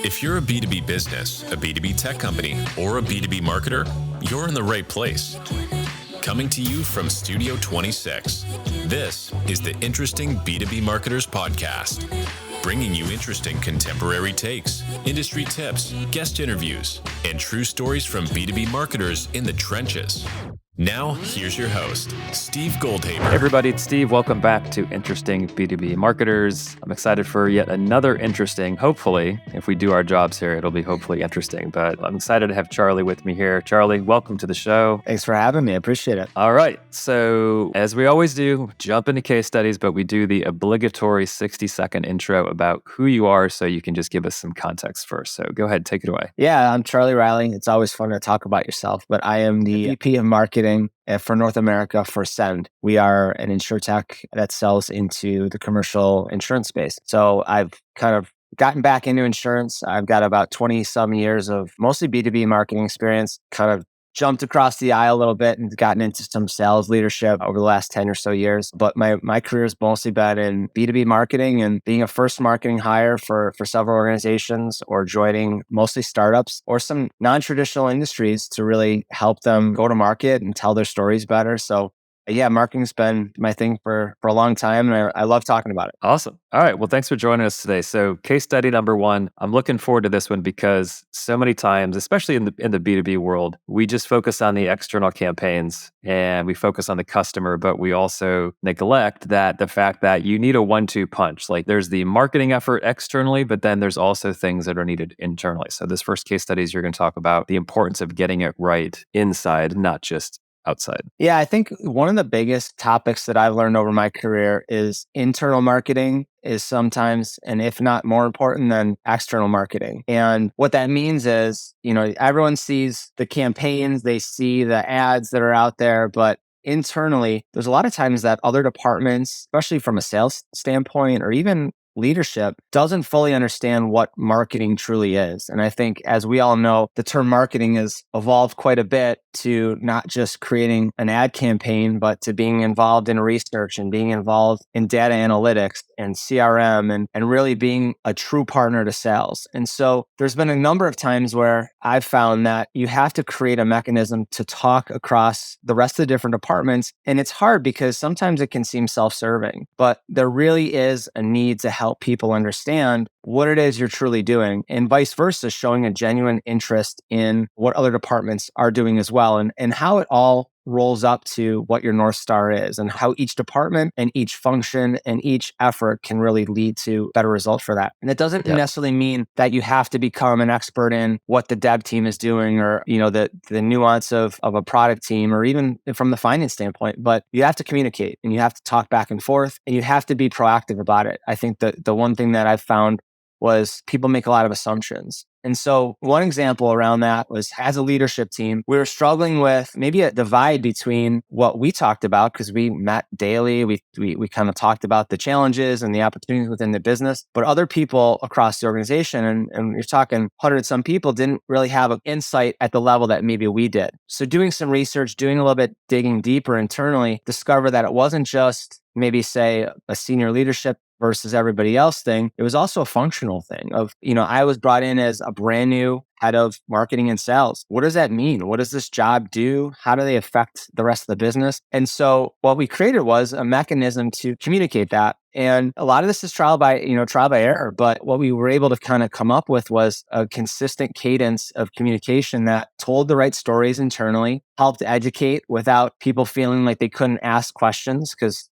If you're a B2B business, a B2B tech company, or a B2B marketer, you're in the right place. Coming to you from Studio 26, this is the Interesting B2B Marketers Podcast, bringing you interesting contemporary takes, industry tips, guest interviews, and true stories from B2B marketers in the trenches. Now, here's your host, Steve Goldhaber. Hey everybody, it's Steve. Welcome back to Interesting B2B Marketers. I'm excited for yet another interesting, hopefully, if we do our jobs here, it'll be hopefully interesting. But I'm excited to have Charlie with me here. Charlie, welcome to the show. Thanks for having me. I appreciate it. All right. So as we always do, jump into case studies, but we do the obligatory 60-second intro about who you are so you can just give us some context first. So go ahead, take it away. Yeah, I'm Charlie Riley. It's always fun to talk about yourself, but I am the VP of Marketing for North America for Send. We are an insurtech that sells into the commercial insurance space. So I've kind of gotten back into insurance. I've got about 20 some years of mostly B2B marketing experience, kind of jumped across the aisle a little bit and gotten into some sales leadership over the last 10 or so years. But my career has mostly been in B2B marketing and being a first marketing hire for several organizations or joining mostly startups or some non-traditional industries to really help them go to market and tell their stories better. So yeah, marketing's been my thing for a long time, and I love talking about it. Awesome. All right. Well, thanks for joining us today. So case study number one, I'm looking forward to this one because so many times, especially in the B2B world, we just focus on the external campaigns and we focus on the customer, but we also neglect that the fact that you need a 1-2 punch. Like there's the marketing effort externally, but then there's also things that are needed internally. So this first case study is you're going to talk about the importance of getting it right inside, not just outside. Yeah, I think one of the biggest topics that I've learned over my career is internal marketing is sometimes, and if not more important than external marketing. And what that means is, everyone sees the campaigns, they see the ads that are out there, but internally, there's a lot of times that other departments, especially from a sales standpoint or even leadership, doesn't fully understand what marketing truly is. And I think, as we all know, the term marketing has evolved quite a bit to not just creating an ad campaign, but to being involved in research and being involved in data analytics and CRM and really being a true partner to sales. And so there's been a number of times where I've found that you have to create a mechanism to talk across the rest of the different departments. And it's hard because sometimes it can seem self-serving, but there really is a need to help people understand what it is you're truly doing, and vice versa, showing a genuine interest in what other departments are doing as well, and how it all rolls up to what your North Star is and how each department and each function and each effort can really lead to better results for that. And it doesn't necessarily mean that you have to become an expert in what the dev team is doing or, the nuance of a product team or even from the finance standpoint, but you have to communicate and you have to talk back and forth and you have to be proactive about it. I think that the one thing that I've found was people make a lot of assumptions. And so one example around that was, as a leadership team, we were struggling with maybe a divide between what we talked about, because we met daily. We kind of talked about the challenges and the opportunities within the business, but other people across the organization, and you're talking 100 some people, didn't really have an insight at the level that maybe we did. So doing some research, doing a little bit digging deeper internally, discover that it wasn't just maybe say a senior leadership versus everybody else thing. It was also a functional thing of, I was brought in as a brand new head of marketing and sales. What does that mean? What does this job do? How do they affect the rest of the business? And so what we created was a mechanism to communicate that. And a lot of this is trial by error. But what we were able to kind of come up with was a consistent cadence of communication that told the right stories internally, helped educate without people feeling like they couldn't ask questions, because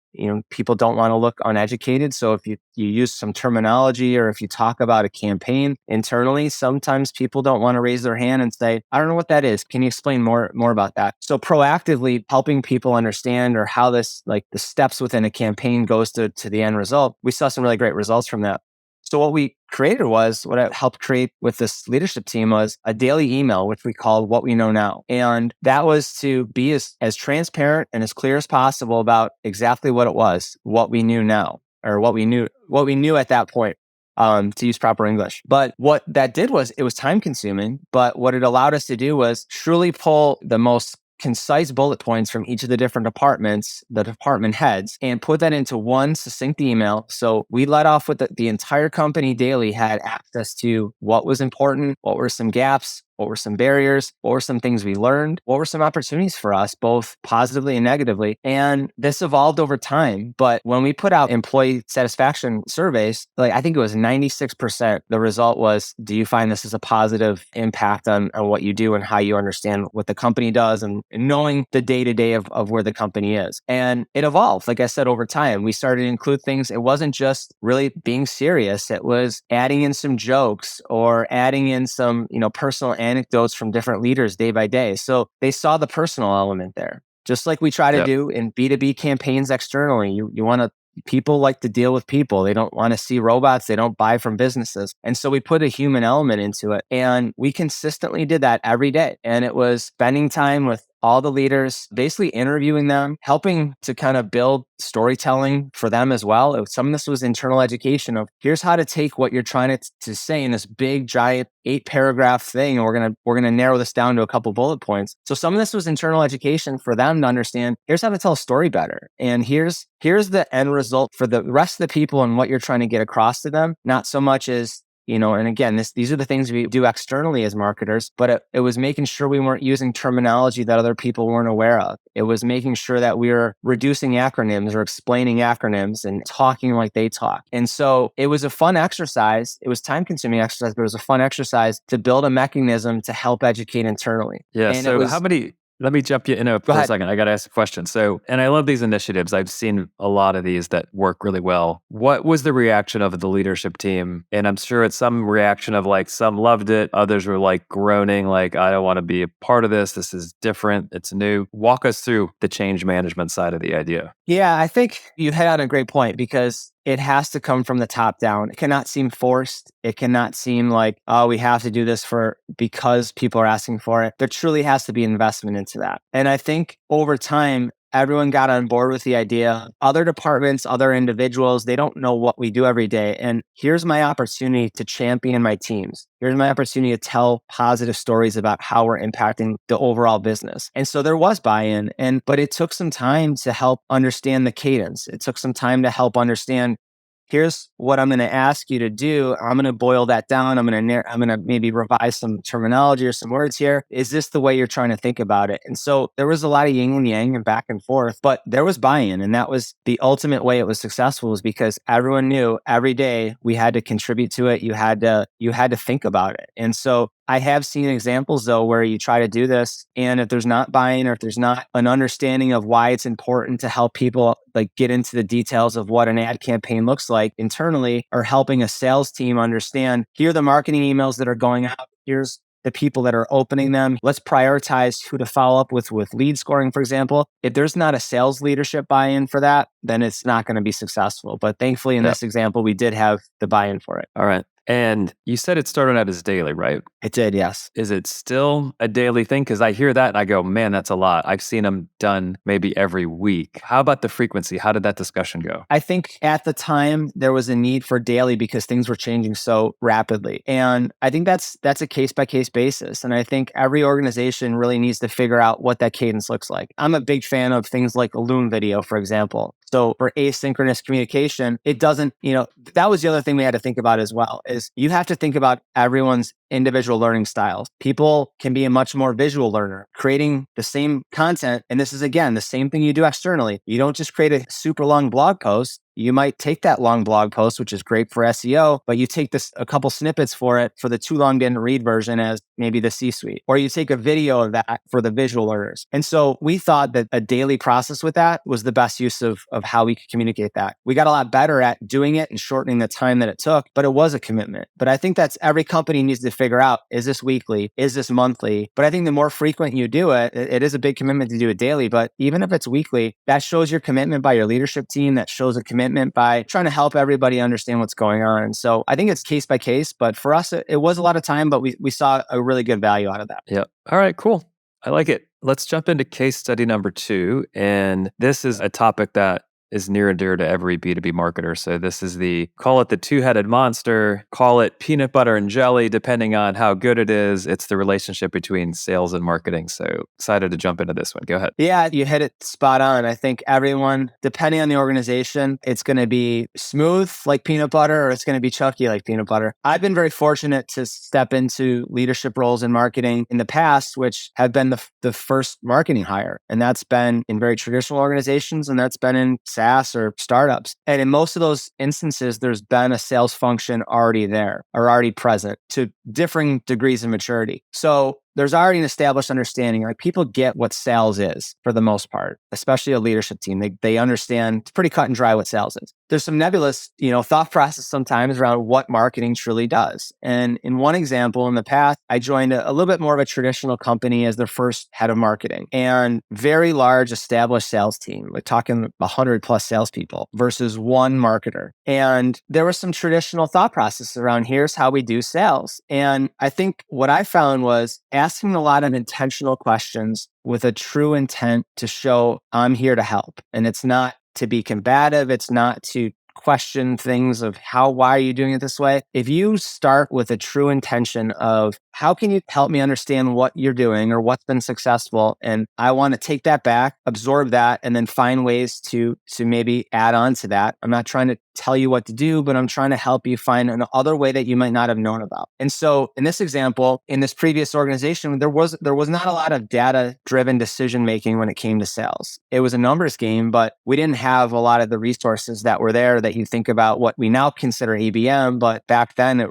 people don't want to look uneducated. So if you use some terminology or if you talk about a campaign internally, sometimes people don't want to raise their hand and say, I don't know what that is. Can you explain more about that? So proactively helping people understand or how this, like the steps within a campaign goes to the end result. We saw some really great results from that. So what we created was, what I helped create with this leadership team was a daily email, which we called What We Know Now. And that was to be as transparent and as clear as possible about exactly what it was, what we knew now, or what we knew at that point, to use proper English. But what that did was, it was time consuming, but what it allowed us to do was truly pull the most concise bullet points from each of the different departments, the department heads, and put that into one succinct email. So we let off with the entire company daily had access to what was important, what were some gaps, what were some barriers? What were some things we learned? What were some opportunities for us, both positively and negatively? And this evolved over time. But when we put out employee satisfaction surveys, I think it was 96%, the result was, do you find this as a positive impact on what you do and how you understand what the company does and knowing the day-to-day of where the company is? And it evolved. Like I said, over time, we started to include things. It wasn't just really being serious. It was adding in some jokes or adding in some, personal anecdotes from different leaders day by day. So they saw the personal element there. Just like we try to do in B2B campaigns externally. You want to People like to deal with people. They don't want to see robots. They don't buy from businesses. And so we put a human element into it. And we consistently did that every day. And it was spending time with all the leaders, basically interviewing them, helping to kind of build storytelling for them as well. Some of this was internal education of here's how to take what you're trying to say in this big, giant 8-paragraph thing. And we're gonna narrow this down to a couple bullet points. So some of this was internal education for them to understand, here's how to tell a story better. And here's the end result for the rest of the people and what you're trying to get across to them. Not so much as, and again, these are the things we do externally as marketers, but it was making sure we weren't using terminology that other people weren't aware of. It was making sure that we were reducing acronyms or explaining acronyms and talking like they talk. And so it was a fun exercise. It was time-consuming exercise, but it was a fun exercise to build a mechanism to help educate internally. Yeah. And so let me jump you in for a second. I got to ask a question. So, and I love these initiatives. I've seen a lot of these that work really well. What was the reaction of the leadership team? And I'm sure it's some reaction of some loved it. Others were groaning, I don't want to be a part of this. This is different. It's new. Walk us through the change management side of the idea. Yeah, I think you hit on a great point because it has to come from the top down. It cannot seem forced. It cannot seem like, oh, we have to do this because people are asking for it. There truly has to be investment into that. And I think over time, everyone got on board with the idea. Other departments, other individuals, they don't know what we do every day. And here's my opportunity to champion my teams. Here's my opportunity to tell positive stories about how we're impacting the overall business. And so there was buy-in, but it took some time to help understand the cadence. It took some time to help understand, here's what I'm going to ask you to do. I'm going to boil that down. I'm going to maybe revise some terminology or some words here. Is this the way you're trying to think about it? And so there was a lot of yin and yang and back and forth, but there was buy-in. And that was the ultimate way it was successful, was because everyone knew every day we had to contribute to it. You had to think about it. And so I have seen examples though, where you try to do this, and if there's not buy-in or if there's not an understanding of why it's important to help people get into the details of what an ad campaign looks like internally, or helping a sales team understand, here are the marketing emails that are going out. Here's the people that are opening them. Let's prioritize who to follow up with lead scoring, for example. If there's not a sales leadership buy-in for that, then it's not going to be successful. But thankfully, in this example, we did have the buy-in for it. All right. And you said it started out as daily, right? It did, yes. Is it still a daily thing? Because I hear that and I go, man, that's a lot. I've seen them done maybe every week. How about the frequency? How did that discussion go? I think at the time there was a need for daily because things were changing so rapidly. And I think that's a case-by-case basis. And I think every organization really needs to figure out what that cadence looks like. I'm a big fan of things like a Loom video, for example. So for asynchronous communication, it doesn't, that was the other thing we had to think about as well, is you have to think about everyone's individual learning styles. People can be a much more visual learner, creating the same content. And this is, again, the same thing you do externally. You don't just create a super long blog post. You might take that long blog post, which is great for SEO, but you take a couple snippets for it for the too long didn't read version as maybe the C-suite, or you take a video of that for the visual learners. And so we thought that a daily process with that was the best use of how we could communicate that. We got a lot better at doing it and shortening the time that it took, but it was a commitment. But I think that's every company needs to figure out, is this weekly? Is this monthly? But I think the more frequent you do it, it is a big commitment to do it daily, but even if it's weekly, that shows your commitment by your leadership team. That shows a commitment by trying to help everybody understand what's going on. And so I think it's case by case, but for us, it was a lot of time, but we saw a really good value out of that. Yeah. All right, cool. I like it. Let's jump into case study number 2. And this is a topic that is near and dear to every B2B marketer. So this is call it the two-headed monster, call it peanut butter and jelly, depending on how good it is. It's the relationship between sales and marketing. So excited to jump into this one. Go ahead. Yeah, you hit it spot on. I think everyone, depending on the organization, it's going to be smooth like peanut butter or it's going to be chunky like peanut butter. I've been very fortunate to step into leadership roles in marketing in the past, which have been the first marketing hire. And that's been in very traditional organizations and that's been in SaaS or startups. And in most of those instances, there's been a sales function already there or already present to differing degrees of maturity. So there's already an established understanding. Like people get what sales is for the most part, especially a leadership team. They understand it's pretty cut and dry what sales is. There's some nebulous, thought process sometimes around what marketing truly does. And in one example, in the past, I joined a little bit more of a traditional company as their first head of marketing and very large established sales team. We're talking 100 plus salespeople versus one marketer. And there was some traditional thought process around here's how we do sales. And I think what I found was asking a lot of intentional questions with a true intent to show I'm here to help. And it's not to be combative. It's not to question things of why are you doing it this way? If you start with a true intention of how can you help me understand what you're doing or what's been successful? And I want to take that back, absorb that, and then find ways to maybe add on to that. I'm not trying to tell you what to do, but I'm trying to help you find another way that you might not have known about. And so in this example, in this previous organization, there was not a lot of data-driven decision-making when it came to sales. It was a numbers game, but we didn't have a lot of the resources that were there that you think about what we now consider ABM, but back then there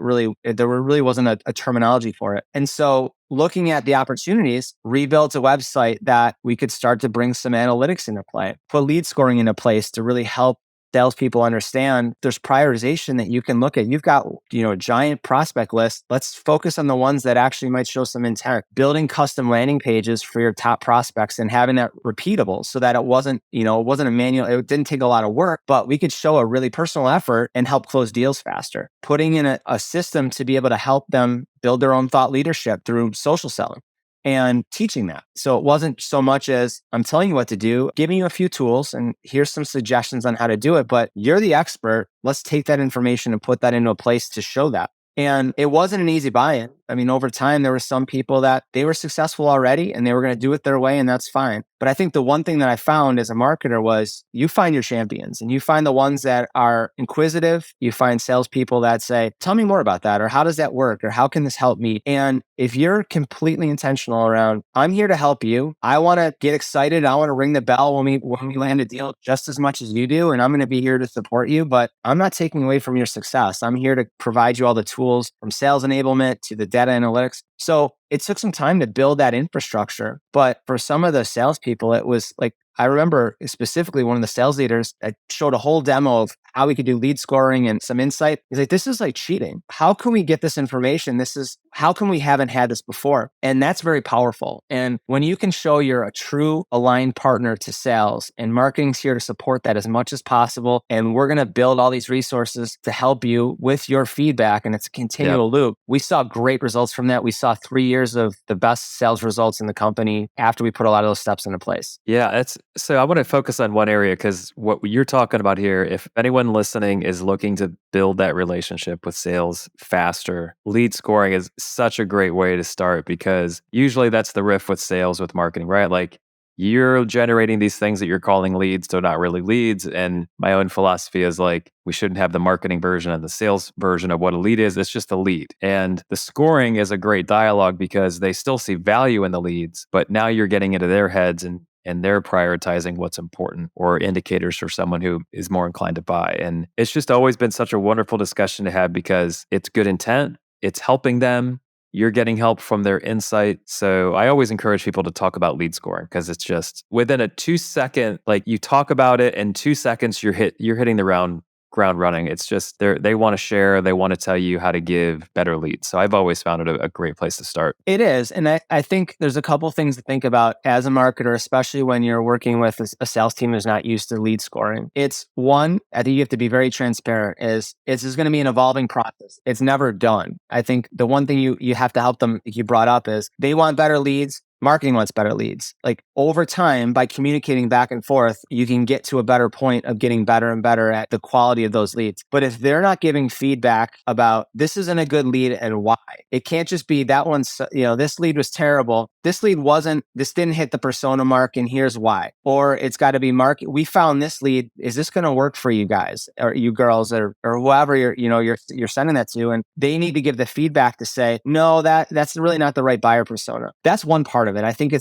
really wasn't a terminology for it. And so looking at the opportunities, rebuilt a website that we could start to bring some analytics into play, put lead scoring into place to really help salespeople understand there's prioritization that you can look at. You've got, a giant prospect list. Let's focus on the ones that actually might show some intent. Building custom landing pages for your top prospects and having that repeatable so that it wasn't a manual. It didn't take a lot of work, but we could show a really personal effort and help close deals faster. Putting in a system to be able to help them build their own thought leadership through social selling and teaching that. So it wasn't so much as I'm telling you what to do, giving you a few tools and here's some suggestions on how to do it, but you're the expert. Let's take that information and put that into a place to show that. And it wasn't an easy buy-in. I mean, over time, there were some people that they were successful already and they were going to do it their way and that's fine. But I think the one thing that I found as a marketer was you find your champions and you find the ones that are inquisitive. You find salespeople that say, tell me more about that, or how does that work? Or how can this help me? And if you're completely intentional around, I'm here to help you. I want to get excited. I want to ring the bell when we land a deal just as much as you do. And I'm going to be here to support you, but I'm not taking away from your success. I'm here to provide you all the tools from sales enablement to the data analytics. So it took some time to build that infrastructure. But for some of the salespeople, it was like, I remember specifically one of the sales leaders that showed a whole demo of how we could do lead scoring and some insight. He's like, this is like cheating. How can we get this information? How come we haven't had this before? And that's very powerful. And when you can show you're a true aligned partner to sales and marketing's here to support that as much as possible. And we're going to build all these resources to help you with your feedback. And it's a continual loop. We saw great results from that. We saw 3 years of the best sales results in the company after we put a lot of those steps into place. Yeah, so I want to focus on one area because what you're talking about here, if anyone listening is looking to build that relationship with sales faster, lead scoring is such a great way to start because usually that's the riff with sales with marketing, right? Like you're generating these things that you're calling leads, so not really leads. And my own philosophy is like, we shouldn't have the marketing version and the sales version of what a lead is. It's just a lead. And the scoring is a great dialogue because they still see value in the leads, but now you're getting into their heads and they're prioritizing what's important or indicators for someone who is more inclined to buy. And it's just always been such a wonderful discussion to have because it's good intent, it's helping them, you're getting help from their insight. So I always encourage people to talk about lead scoring because it's just within a 2-second, like you talk about it in 2 seconds, you're hitting the ground running. It's just they want to share, they want to tell you how to give better leads. So I've always found it a great place to start. It is. And I think there's a couple things to think about as a marketer, especially when you're working with a sales team who's not used to lead scoring. It's one, I think you have to be very transparent it's going to be an evolving process. It's never done. I think the one thing you have to help them, like you brought up, is they want better leads. marketing wants better leads. Like over time, by communicating back and forth, you can get to a better point of getting better and better at the quality of those leads. But if they're not giving feedback about this isn't a good lead and why, it can't just be that one's, this lead was terrible. This didn't hit the persona mark and here's why. Or it's got to be market. We found this lead. Is this going to work for you guys or you girls or whoever you're sending that to? And they need to give the feedback to say, no, that's really not the right buyer persona. That's one part of it. I think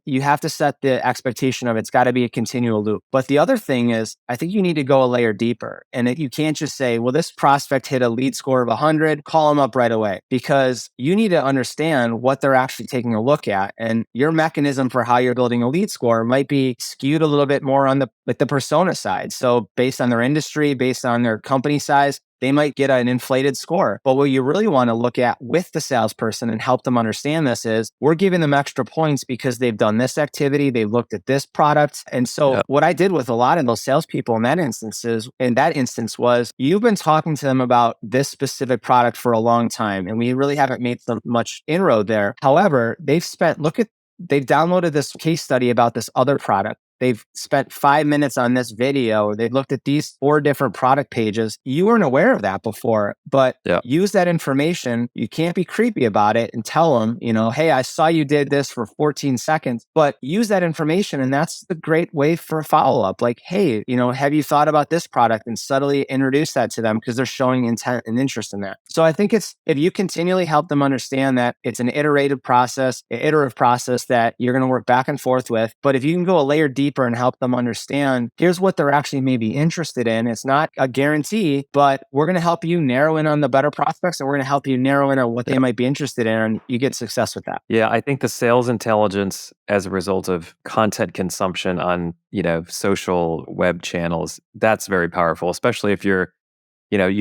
you have to set the expectation of it's got to be a continual loop. But the other thing is, I think you need to go a layer deeper. And you can't just say, well, this prospect hit a lead score of 100, call them up right away. Because you need to understand what they're actually taking a look at. And your mechanism for how you're building a lead score might be skewed a little bit more on the persona side. So based on their industry, based on their company size, they might get an inflated score. But what you really want to look at with the salesperson and help them understand this is we're giving them extra points because they've done this activity, they've looked at this product. And so what I did with a lot of those salespeople in that instance was you've been talking to them about this specific product for a long time, and we really haven't made much inroad there. However, they've downloaded this case study about this other product. They've spent 5 minutes on this video. They've looked at these 4 different product pages. You weren't aware of that before, but use that information. You can't be creepy about it and tell them, hey, I saw you did this for 14 seconds, but use that information. And that's the great way for a follow-up. Like, hey, have you thought about this product, and subtly introduce that to them because they're showing intent and interest in that. So I think if you continually help them understand that it's an iterative process that you're going to work back and forth with, but if you can go a layer deeper and help them understand, here's what they're actually maybe interested in. It's not a guarantee, but we're going to help you narrow in on the better prospects, and we're going to help you narrow in on what they might be interested in, and you get success with that. Yeah, I think the sales intelligence as a result of content consumption on, social web channels, that's very powerful, especially if you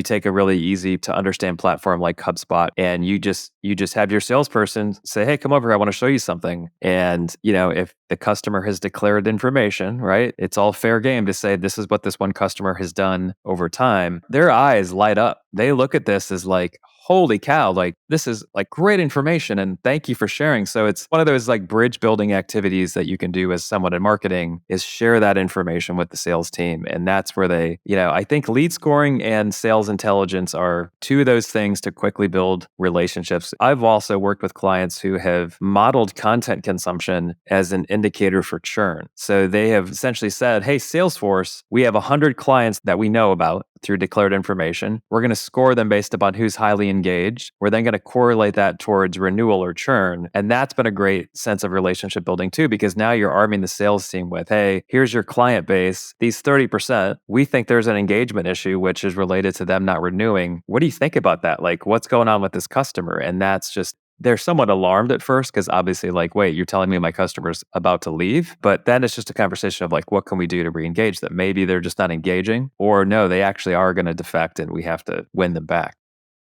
take a really easy to understand platform like HubSpot, and you just have your salesperson say, hey, come over here, I want to show you something. And, if the customer has declared information, right, it's all fair game to say, this is what this one customer has done over time. Their eyes light up. They look at this as like, holy cow, like this is like great information and thank you for sharing. So it's one of those like bridge building activities that you can do as someone in marketing is share that information with the sales team. And that's where I think lead scoring and sales intelligence are 2 of those things to quickly build relationships. I've also worked with clients who have modeled content consumption as an indicator for churn. So they have essentially said, hey, Salesforce, we have 100 clients that we know about through declared information. We're going to score them based upon who's highly engaged. We're then going to correlate that towards renewal or churn. And that's been a great sense of relationship building too, because now you're arming the sales team with, hey, here's your client base. These 30%, we think there's an engagement issue, which is related to them not renewing. What do you think about that? Like, what's going on with this customer? And that's just, they're somewhat alarmed at first because obviously like, wait, you're telling me my customer's about to leave? But then it's just a conversation of like, what can we do to re-engage them? Maybe they're just not engaging, or no, they actually are going to defect and we have to win them back.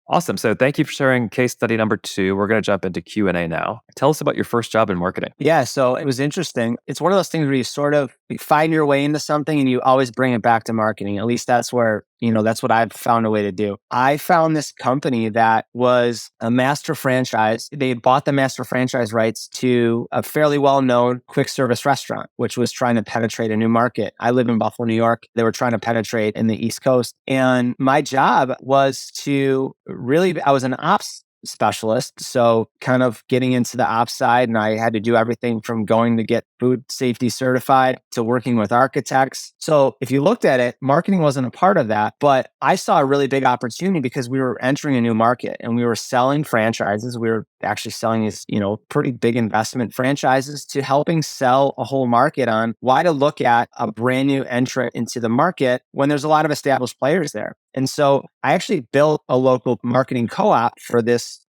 Awesome. So thank you for sharing case study number 2. We're going to jump into Q&A now. Tell us about your first job in marketing. Yeah, so it was interesting. It's one of those things where you sort of find your way into something and you always bring it back to marketing. At least that's where, that's what I've found a way to do. I found this company that was a master franchise. They had bought the master franchise rights to a fairly well-known quick service restaurant, which was trying to penetrate a new market. I live in Buffalo, New York. They were trying to penetrate in the East Coast. And my job was I was an ops specialist. So kind of getting into the ops side, and I had to do everything from going to get food safety certified to working with architects. So if you looked at it, marketing wasn't a part of that, but I saw a really big opportunity because we were entering a new market and we were selling franchises. We were actually selling these, pretty big investment franchises to helping sell a whole market on why to look at a brand new entrant into the market when there's a lot of established players there. And so I actually built a local marketing co-op for this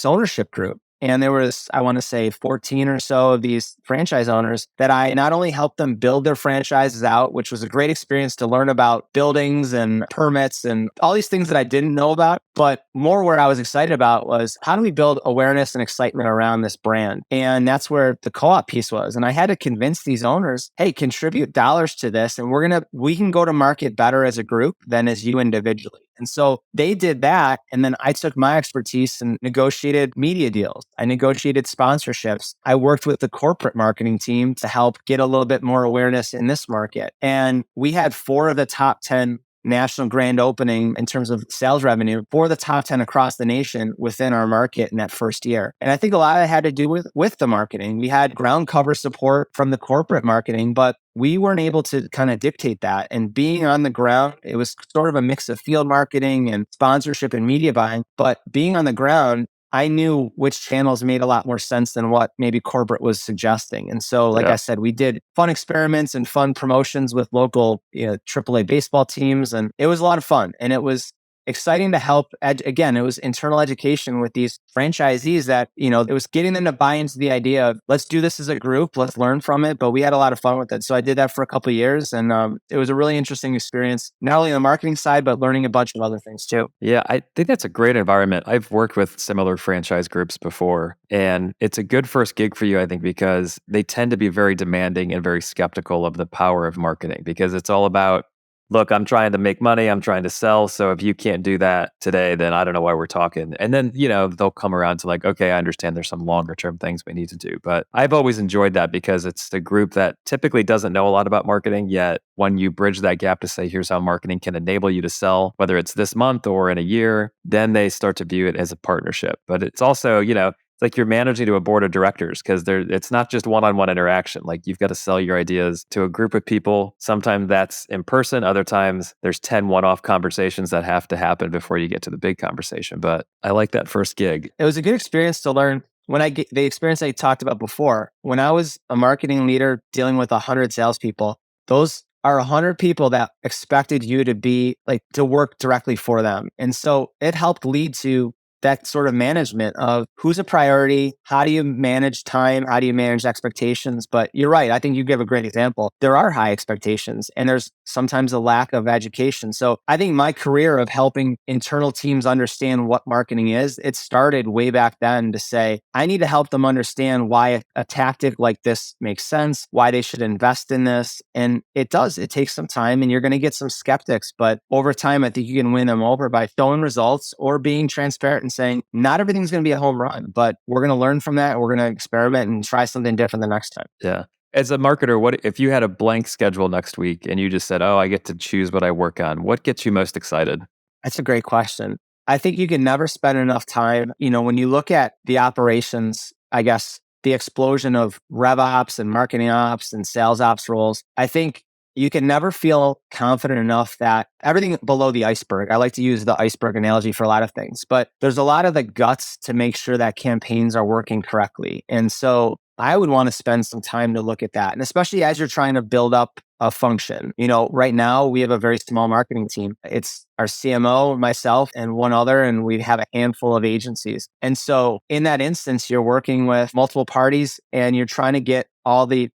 ownership group. And there was, I want to say, 14 or so of these franchise owners that I not only helped them build their franchises out, which was a great experience to learn about buildings and permits and all these things that I didn't know about, but more where I was excited about was how do we build awareness and excitement around this brand? And that's where the co-op piece was. And I had to convince these owners, hey, contribute dollars to this, and we can go to market better as a group than as you individually. And so they did that. And then I took my expertise and negotiated media deals. I negotiated sponsorships. I worked with the corporate marketing team to help get a little bit more awareness in this market. And we had 4 of the top 10 national grand opening in terms of sales revenue for the top 10 across the nation within our market in that first year. And I think a lot of it had to do with the marketing. We had ground cover support from the corporate marketing, but we weren't able to kind of dictate that. And being on the ground, it was sort of a mix of field marketing and sponsorship and media buying. But being on the ground, I knew which channels made a lot more sense than what maybe corporate was suggesting. And so, like I said, we did fun experiments and fun promotions with local AAA baseball teams. And it was a lot of fun. And it was exciting to help. Again, it was internal education with these franchisees that, it was getting them to buy into the idea of let's do this as a group, let's learn from it. But we had a lot of fun with it. So I did that for a couple of years, and it was a really interesting experience, not only on the marketing side, but learning a bunch of other things too. Yeah, I think that's a great environment. I've worked with similar franchise groups before, and it's a good first gig for you, I think, because they tend to be very demanding and very skeptical of the power of marketing, because it's all about, look, I'm trying to make money, I'm trying to sell. So if you can't do that today, then I don't know why we're talking. And then, they'll come around to like, okay, I understand there's some longer term things we need to do. But I've always enjoyed that because it's the group that typically doesn't know a lot about marketing, yet when you bridge that gap to say, here's how marketing can enable you to sell, whether it's this month or in a year, then they start to view it as a partnership. But it's also, it's like you're managing to a board of directors, because it's not just one-on-one interaction. Like, you've got to sell your ideas to a group of people. Sometimes that's in person. Other times there's 10 one-off conversations that have to happen before you get to the big conversation. But I like that first gig. It was a good experience to learn. The experience I talked about before, when I was a marketing leader dealing with 100 salespeople, those are 100 people that expected you to work directly for them. And so it helped lead to that sort of management of who's a priority, how do you manage time, how do you manage expectations. But you're right, I think you give a great example. There are high expectations, and there's sometimes a lack of education. So I think my career of helping internal teams understand what marketing is, it started way back then to say, I need to help them understand why a tactic like this makes sense, why they should invest in this. And it takes some time, and you're going to get some skeptics, but over time, I think you can win them over by showing results or being transparent and saying, not everything's going to be a home run, but we're going to learn from that. We're going to experiment and try something different the next time. Yeah. As a marketer, what if you had a blank schedule next week and you just said, oh, I get to choose what I work on? What gets you most excited? That's a great question. I think you can never spend enough time. When you look at the operations, I guess the explosion of rev ops and marketing ops and sales ops roles, I think you can never feel confident enough that everything below the iceberg, I like to use the iceberg analogy for a lot of things, but there's a lot of the guts to make sure that campaigns are working correctly. And so I would want to spend some time to look at that. And especially as you're trying to build up a function. Right now we have a very small marketing team. It's our CMO, myself, and one other, and we have a handful of agencies. And so in that instance, you're working with multiple parties and you're trying to get all the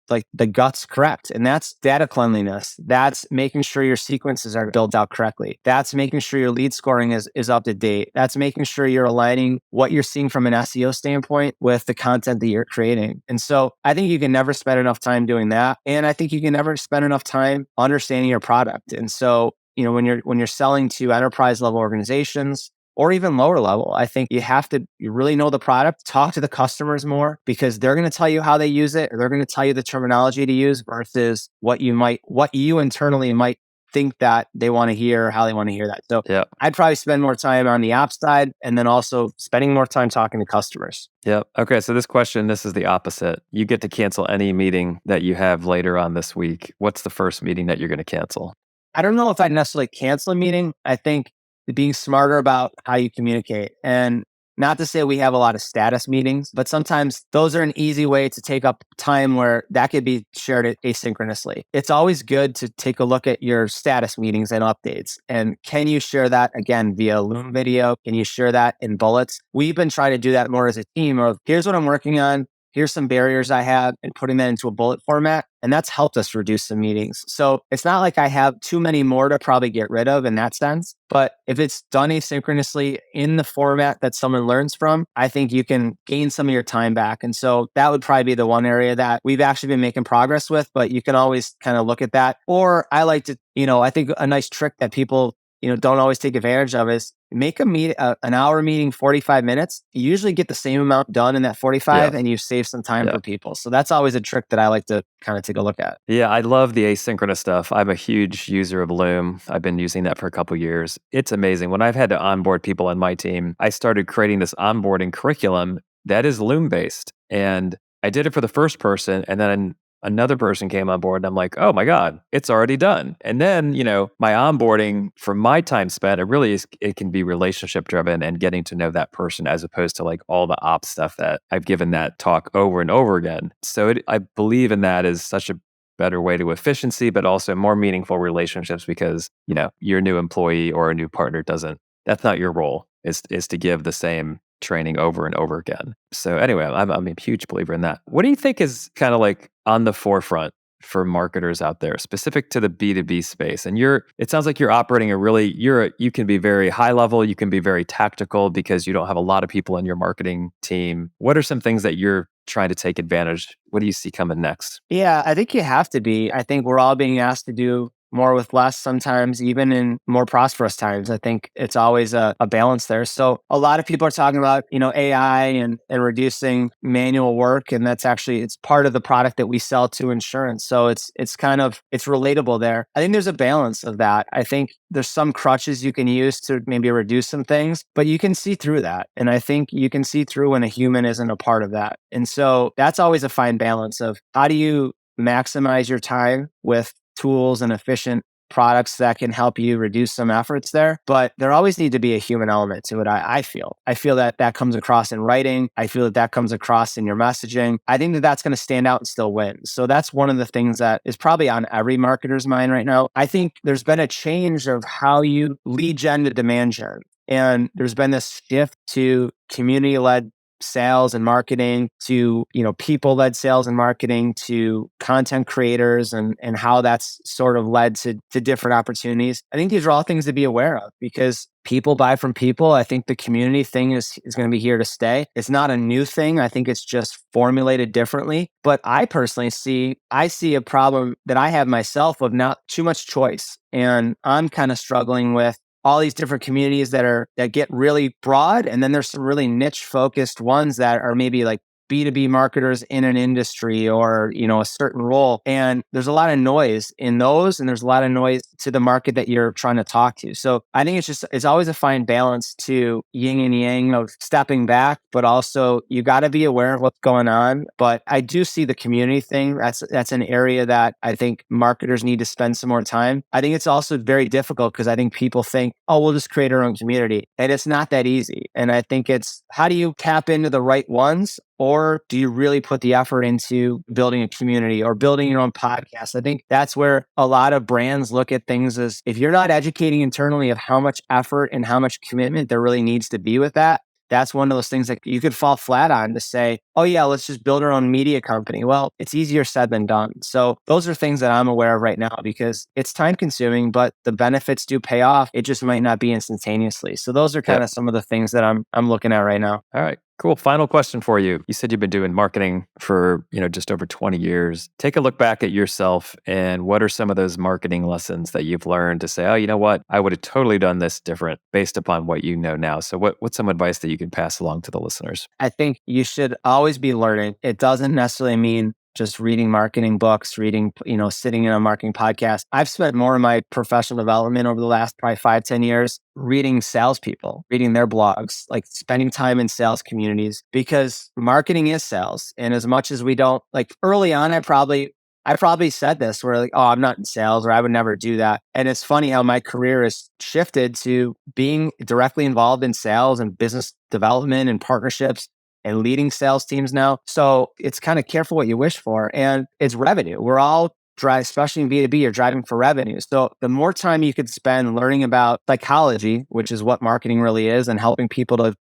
guts correct. And that's data cleanliness. That's making sure your sequences are built out correctly. That's making sure your lead scoring is up to date. That's making sure you're aligning what you're seeing from an SEO standpoint with the content that you're creating. And so I think you can never spend enough time doing that. And I think you can never spend enough time understanding your product. And so, when you're selling to enterprise level organizations, or even lower level, I think you really know the product, talk to the customers more, because they're going to tell you how they use it, or they're going to tell you the terminology to use versus what you internally might think that they want to hear, or how they want to hear that. So I'd probably spend more time on the ops side, and then also spending more time talking to customers. Yep. Okay. So this is the opposite. You get to cancel any meeting that you have later on this week. What's the first meeting that you're going to cancel? I don't know if I'd necessarily cancel a meeting. I think being smarter about how you communicate. And not to say we have a lot of status meetings, but sometimes those are an easy way to take up time where that could be shared asynchronously. It's always good to take a look at your status meetings and updates. And can you share that again via Loom video? Can you share that in bullets? We've been trying to do that more as a team of, here's what I'm working on. Here's some barriers I have, and putting that into a bullet format. And that's helped us reduce some meetings. So it's not like I have too many more to probably get rid of in that sense. But if it's done asynchronously in the format that someone learns from, I think you can gain some of your time back. And so that would probably be the one area that we've actually been making progress with, but you can always kind of look at that. Or I like to, I think a nice trick that people don't always take advantage of is make an hour meeting 45 minutes. You usually get the same amount done in that 45 Yeah. and you save some time Yeah. for people. So that's always a trick that I like to kind of take a look at. Yeah, I love the asynchronous stuff. I'm a huge user of Loom. I've been using that for a couple of years. It's amazing. When I've had to onboard people on my team, I started creating this onboarding curriculum that is Loom based. And I did it for the first person, and then another person came on board and I'm like, oh my God, it's already done. And then, my onboarding for my time spent, it can be relationship driven and getting to know that person as opposed to like all the ops stuff that I've given that talk over and over again. So I believe in that as such a better way to efficiency, but also more meaningful relationships because, your new employee or a new partner that's not your role is to give the same training over and over again. So anyway, I'm a huge believer in that. What do you think is kind of like on the forefront for marketers out there, specific to the B2B space? And it sounds like you're operating you can be very high level, you can be very tactical because you don't have a lot of people in your marketing team. What are some things that you're trying to take advantage? What do you see coming next? Yeah, I think you have to be. I think we're all being asked to do more with less sometimes, even in more prosperous times. I think it's always a balance there. So a lot of people are talking about, AI and reducing manual work. And it's part of the product that we sell to insurance. So it's relatable there. I think there's a balance of that. I think there's some crutches you can use to maybe reduce some things, but you can see through that. And I think you can see through when a human isn't a part of that. And so that's always a fine balance of how do you maximize your time with tools and efficient products that can help you reduce some efforts there. But there always need to be a human element to it. I feel that comes across in writing. I feel that comes across in your messaging. I think that's going to stand out and still win. So that's one of the things that is probably on every marketer's mind right now. I think there's been a change of how you lead gen to demand gen. And there's been this shift to community-led sales and marketing to, people-led sales and marketing to content creators and how that's sort of led to different opportunities. I think these are all things to be aware of because people buy from people. I think the community thing is going to be here to stay. It's not a new thing. I think it's just formulated differently. But I personally see a problem that I have myself of not too much choice. And I'm kind of struggling with all these different communities that get really broad. And then there's some really niche focused ones that are maybe like B2B marketers in an industry or, a certain role. And there's a lot of noise in those, and there's a lot of noise to the market that you're trying to talk to. So I think it's always a fine balance to yin and yang of stepping back, but also you got to be aware of what's going on. But I do see the community thing. That's an area that I think marketers need to spend some more time. I think it's also very difficult because I think people think, oh, we'll just create our own community. And it's not that easy. And I think it's how do you tap into the right ones? Or do you really put the effort into building a community or building your own podcast? I think that's where a lot of brands look at things as if you're not educating internally of how much effort and how much commitment there really needs to be with that, that's one of those things that you could fall flat on to say, oh yeah, let's just build our own media company. Well, it's easier said than done. So those are things that I'm aware of right now because it's time consuming, but the benefits do pay off. It just might not be instantaneously. So those are kind of some of the things that I'm looking at right now. All right. Cool. Final question for you. You said you've been doing marketing for, just over 20 years. Take a look back at yourself and what are some of those marketing lessons that you've learned to say, oh, you know what? I would have totally done this different based upon what you know now. So what's some advice that you can pass along to the listeners? I think you should always be learning. It doesn't necessarily mean just reading marketing books, sitting in a marketing podcast. I've spent more of my professional development over the last probably 5-10 years reading salespeople, reading their blogs, like spending time in sales communities because marketing is sales. And as much as we don't early on, I probably said this where oh, I'm not in sales or I would never do that. And it's funny how my career has shifted to being directly involved in sales and business development and partnerships and leading sales teams now. So it's kind of careful what you wish for. And it's revenue. We're all especially in B2B, you're driving for revenue. So the more time you could spend learning about psychology, which is what marketing really is, and helping people to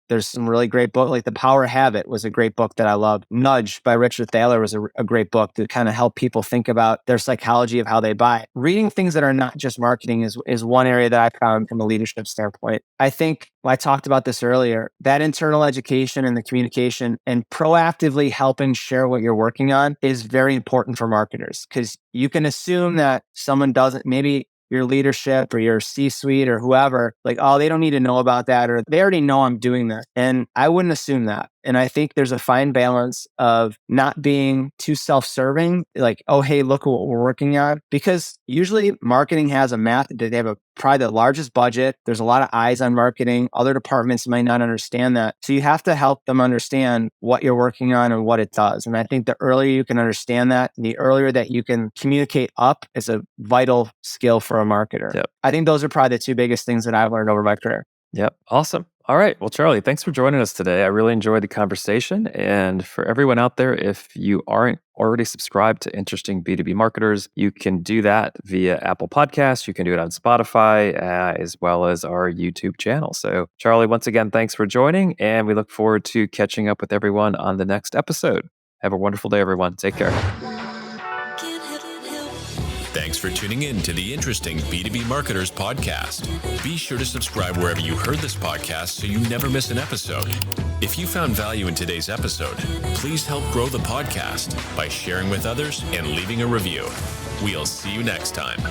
there's some really great book, like The Power of Habit was a great book that I loved. Nudge by Richard Thaler was a great book to kind of help people think about their psychology of how they buy. Reading things that are not just marketing is one area that I found from a leadership standpoint. I think I talked about this earlier, that internal education and the communication and proactively helping share what you're working on is very important for marketers because you can assume that someone doesn't, maybe your leadership or your C-suite or whoever, like, oh, they don't need to know about that, or they already know I'm doing this. And I wouldn't assume that. And I think there's a fine balance of not being too self-serving, like, oh, hey, look at what we're working on. Because usually marketing has a method. They have probably the largest budget. There's a lot of eyes on marketing. Other departments might not understand that. So you have to help them understand what you're working on and what it does. And I think the earlier you can understand that, and the earlier that you can communicate up is a vital skill for a marketer. Yep. I think those are probably the two biggest things that I've learned over my career. Yep. Awesome. All right. Well, Charlie, thanks for joining us today. I really enjoyed the conversation. And for everyone out there, if you aren't already subscribed to Interesting B2B Marketers, you can do that via Apple Podcasts. You can do it on Spotify, as well as our YouTube channel. So, Charlie, once again, thanks for joining. And we look forward to catching up with everyone on the next episode. Have a wonderful day, everyone. Take care. Thanks for tuning in to the Interesting B2B Marketers Podcast. Be sure to subscribe wherever you heard this podcast so you never miss an episode. If you found value in today's episode, please help grow the podcast by sharing with others and leaving a review. We'll see you next time.